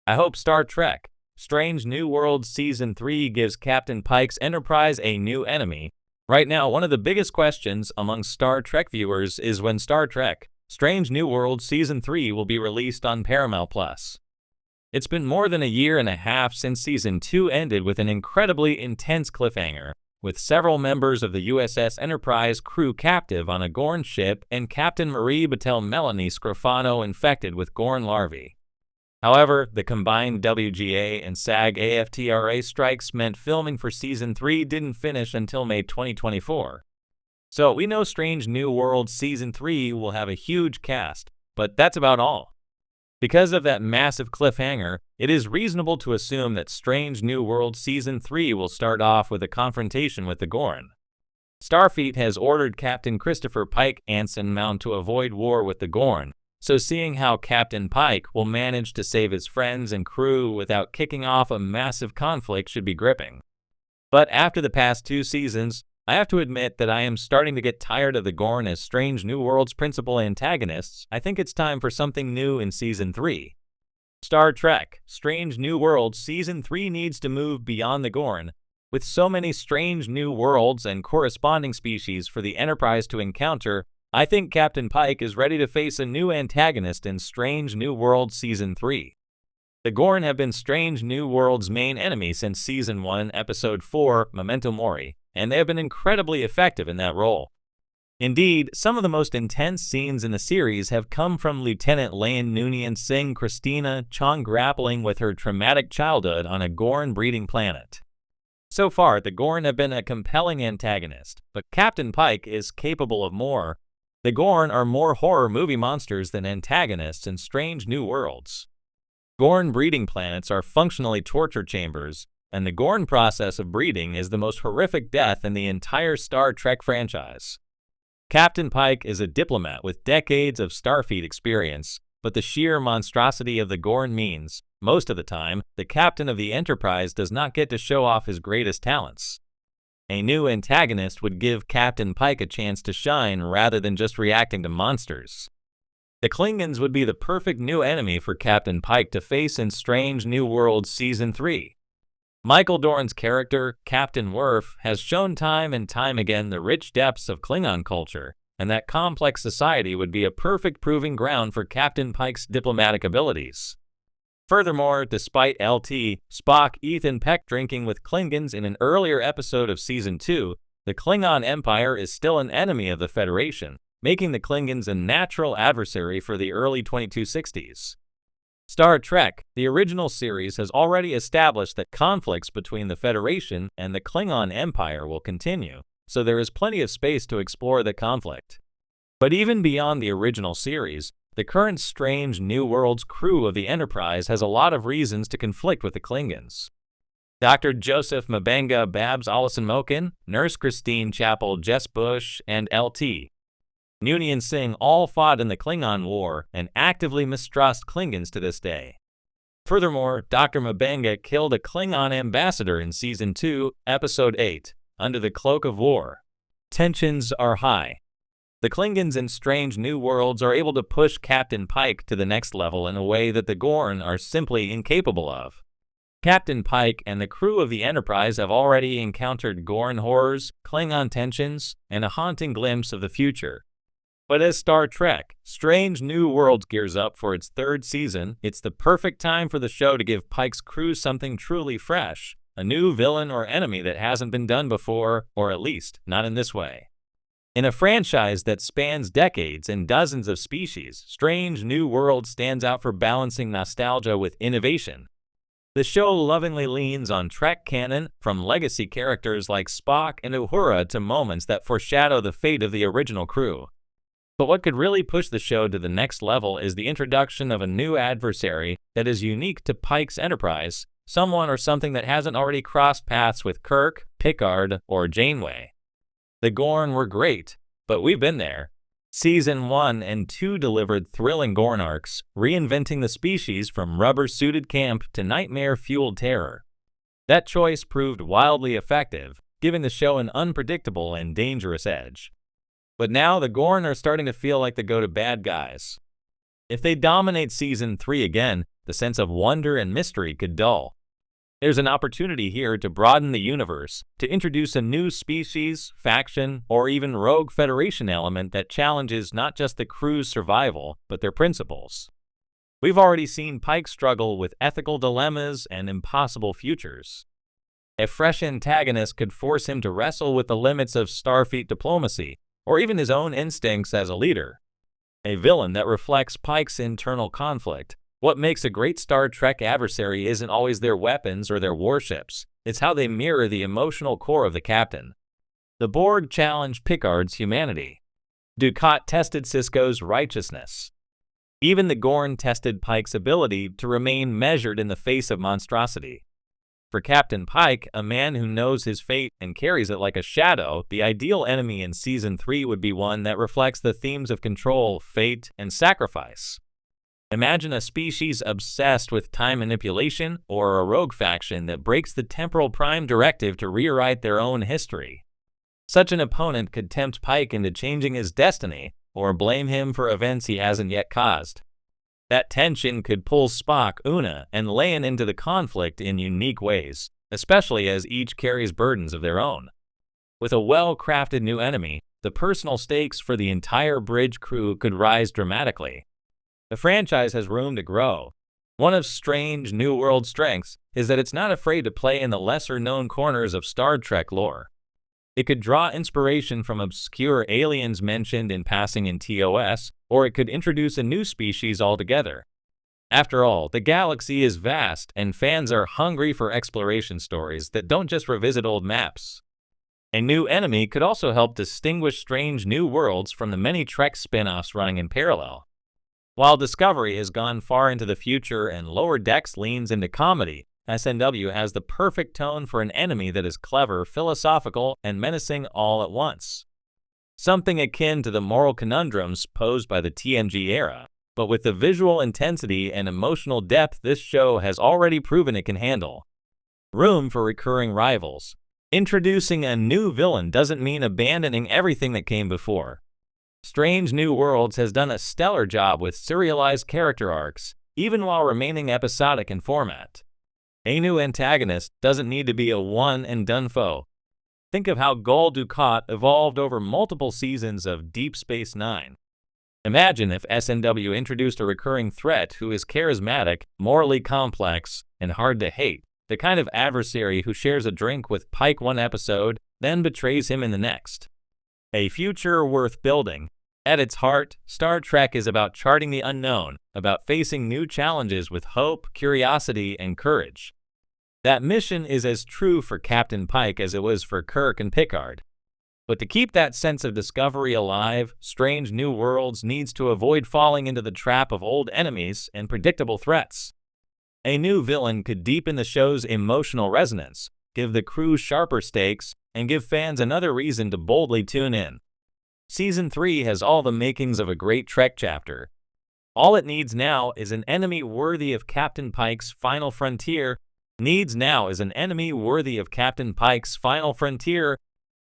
I hope Star Trek Strange New Worlds Season 3 gives Captain Pike's Enterprise a new enemy. Right now, one of the biggest questions among Star Trek viewers is when Star Trek Strange New Worlds Season 3 will be released on Paramount+. It's been more than a year and a half since Season 2 ended with an incredibly intense cliffhanger, with several members of the USS Enterprise crew captive on a Gorn ship and Captain Marie Battelle Melanie Scrofano infected with Gorn larvae. However, the combined WGA and SAG-AFTRA strikes meant filming for Season 3 didn't finish until May 2024. So we know Strange New Worlds Season 3 will have a huge cast, but that's about all. Because of that massive cliffhanger, it is reasonable to assume that Strange New Worlds Season 3 will start off with a confrontation with the Gorn. Starfleet has ordered Captain Christopher Pike Anson Mount to avoid war with the Gorn, so seeing how Captain Pike will manage to save his friends and crew without kicking off a massive conflict should be gripping. But after the past 2 seasons, I have to admit that I am starting to get tired of the Gorn as Strange New Worlds' principal antagonists. I think it's time for something new in Season 3. Star Trek Strange New Worlds Season 3 needs to move beyond the Gorn. With so many strange new worlds and corresponding species for the Enterprise to encounter, I think Captain Pike is ready to face a new antagonist in Strange New Worlds Season 3. The Gorn have been Strange New Worlds' main enemy since Season 1, Episode 4, Memento Mori, and they have been incredibly effective in that role. Indeed, some of the most intense scenes in the series have come from Lieutenant Lane Noonien Singh Christina Chong grappling with her traumatic childhood on a Gorn breeding planet. So far, the Gorn have been a compelling antagonist, but Captain Pike is capable of more. The Gorn are more horror movie monsters than antagonists in Strange New Worlds. Gorn breeding planets are functionally torture chambers, and the Gorn process of breeding is the most horrific death in the entire Star Trek franchise. Captain Pike is a diplomat with decades of Starfleet experience, but the sheer monstrosity of the Gorn means, most of the time, the captain of the Enterprise does not get to show off his greatest talents. A new antagonist would give Captain Pike a chance to shine rather than just reacting to monsters. The Klingons would be the perfect new enemy for Captain Pike to face in Strange New Worlds Season 3. Michael Dorn's character, Captain Worf, has shown time and time again the rich depths of Klingon culture, and that complex society would be a perfect proving ground for Captain Pike's diplomatic abilities. Furthermore, despite LT, Spock, Ethan Peck drinking with Klingons in an earlier episode of Season 2, the Klingon Empire is still an enemy of the Federation, making the Klingons a natural adversary for the early 2260s. Star Trek, the original series, has already established that conflicts between the Federation and the Klingon Empire will continue, so there is plenty of space to explore the conflict. But even beyond the original series, the current Strange New Worlds crew of the Enterprise has a lot of reasons to conflict with the Klingons. Dr. Joseph Mbenga Babs Allison-Mokin, Nurse Christine Chapel Jess Bush, and LT Noonien Singh all fought in the Klingon War and actively mistrust Klingons to this day. Furthermore, Dr. Mbenga killed a Klingon ambassador in Season 2, Episode 8, under the cloak of war. Tensions are high. The Klingons in Strange New Worlds are able to push Captain Pike to the next level in a way that the Gorn are simply incapable of. Captain Pike and the crew of the Enterprise have already encountered Gorn horrors, Klingon tensions, and a haunting glimpse of the future. But as Star Trek Strange New Worlds gears up for its 3rd season, it's the perfect time for the show to give Pike's crew something truly fresh, a new villain or enemy that hasn't been done before, or at least not in this way. In a franchise that spans decades and dozens of species, Strange New Worlds stands out for balancing nostalgia with innovation. The show lovingly leans on Trek canon, from legacy characters like Spock and Uhura to moments that foreshadow the fate of the original crew. But what could really push the show to the next level is the introduction of a new adversary that is unique to Pike's Enterprise, someone or something that hasn't already crossed paths with Kirk, Picard, or Janeway. The Gorn were great, but we've been there. Season 1 and 2 delivered thrilling Gorn arcs, reinventing the species from rubber-suited camp to nightmare-fueled terror. That choice proved wildly effective, giving the show an unpredictable and dangerous edge. But now the Gorn are starting to feel like the go-to bad guys. If they dominate Season 3 again, the sense of wonder and mystery could dull. There's an opportunity here to broaden the universe, to introduce a new species, faction, or even rogue Federation element that challenges not just the crew's survival, but their principles. We've already seen Pike struggle with ethical dilemmas and impossible futures. A fresh antagonist could force him to wrestle with the limits of Starfleet diplomacy, or even his own instincts as a leader. A villain that reflects Pike's internal conflict. What makes a great Star Trek adversary isn't always their weapons or their warships, it's how they mirror the emotional core of the captain. The Borg challenged Picard's humanity. Dukat tested Sisko's righteousness. Even the Gorn tested Pike's ability to remain measured in the face of monstrosity. For Captain Pike, a man who knows his fate and carries it like a shadow, the ideal enemy in Season 3 would be one that reflects the themes of control, fate, and sacrifice. Imagine a species obsessed with time manipulation, or a rogue faction that breaks the temporal prime directive to rewrite their own history. Such an opponent could tempt Pike into changing his destiny, or blame him for events he hasn't yet caused. That tension could pull Spock, Una, and Leyen into the conflict in unique ways, especially as each carries burdens of their own. With a well-crafted new enemy, the personal stakes for the entire bridge crew could rise dramatically. The franchise has room to grow. One of Strange New World's strengths is that it's not afraid to play in the lesser-known corners of Star Trek lore. It could draw inspiration from obscure aliens mentioned in passing in TOS, or it could introduce a new species altogether. After all, the galaxy is vast, and fans are hungry for exploration stories that don't just revisit old maps. A new enemy could also help distinguish Strange New Worlds from the many Trek spin-offs running in parallel. While Discovery has gone far into the future and Lower Decks leans into comedy, SNW has the perfect tone for an enemy that is clever, philosophical, and menacing all at once. Something akin to the moral conundrums posed by the TNG era, but with the visual intensity and emotional depth this show has already proven it can handle. Room for recurring rivals. Introducing a new villain doesn't mean abandoning everything that came before. Strange New Worlds has done a stellar job with serialized character arcs, even while remaining episodic in format. A new antagonist doesn't need to be a one-and-done foe. Think of how Gul Dukat evolved over multiple seasons of Deep Space Nine. Imagine if SNW introduced a recurring threat who is charismatic, morally complex, and hard to hate, the kind of adversary who shares a drink with Pike one episode, then betrays him in the next. A future worth building. At its heart, Star Trek is about charting the unknown, about facing new challenges with hope, curiosity, and courage. That mission is as true for Captain Pike as it was for Kirk and Picard. But to keep that sense of discovery alive, Strange New Worlds needs to avoid falling into the trap of old enemies and predictable threats. A new villain could deepen the show's emotional resonance, give the crew sharper stakes, and give fans another reason to boldly tune in. Season 3 has all the makings of a great Trek chapter. All it needs now is an enemy worthy of Captain Pike's final frontier,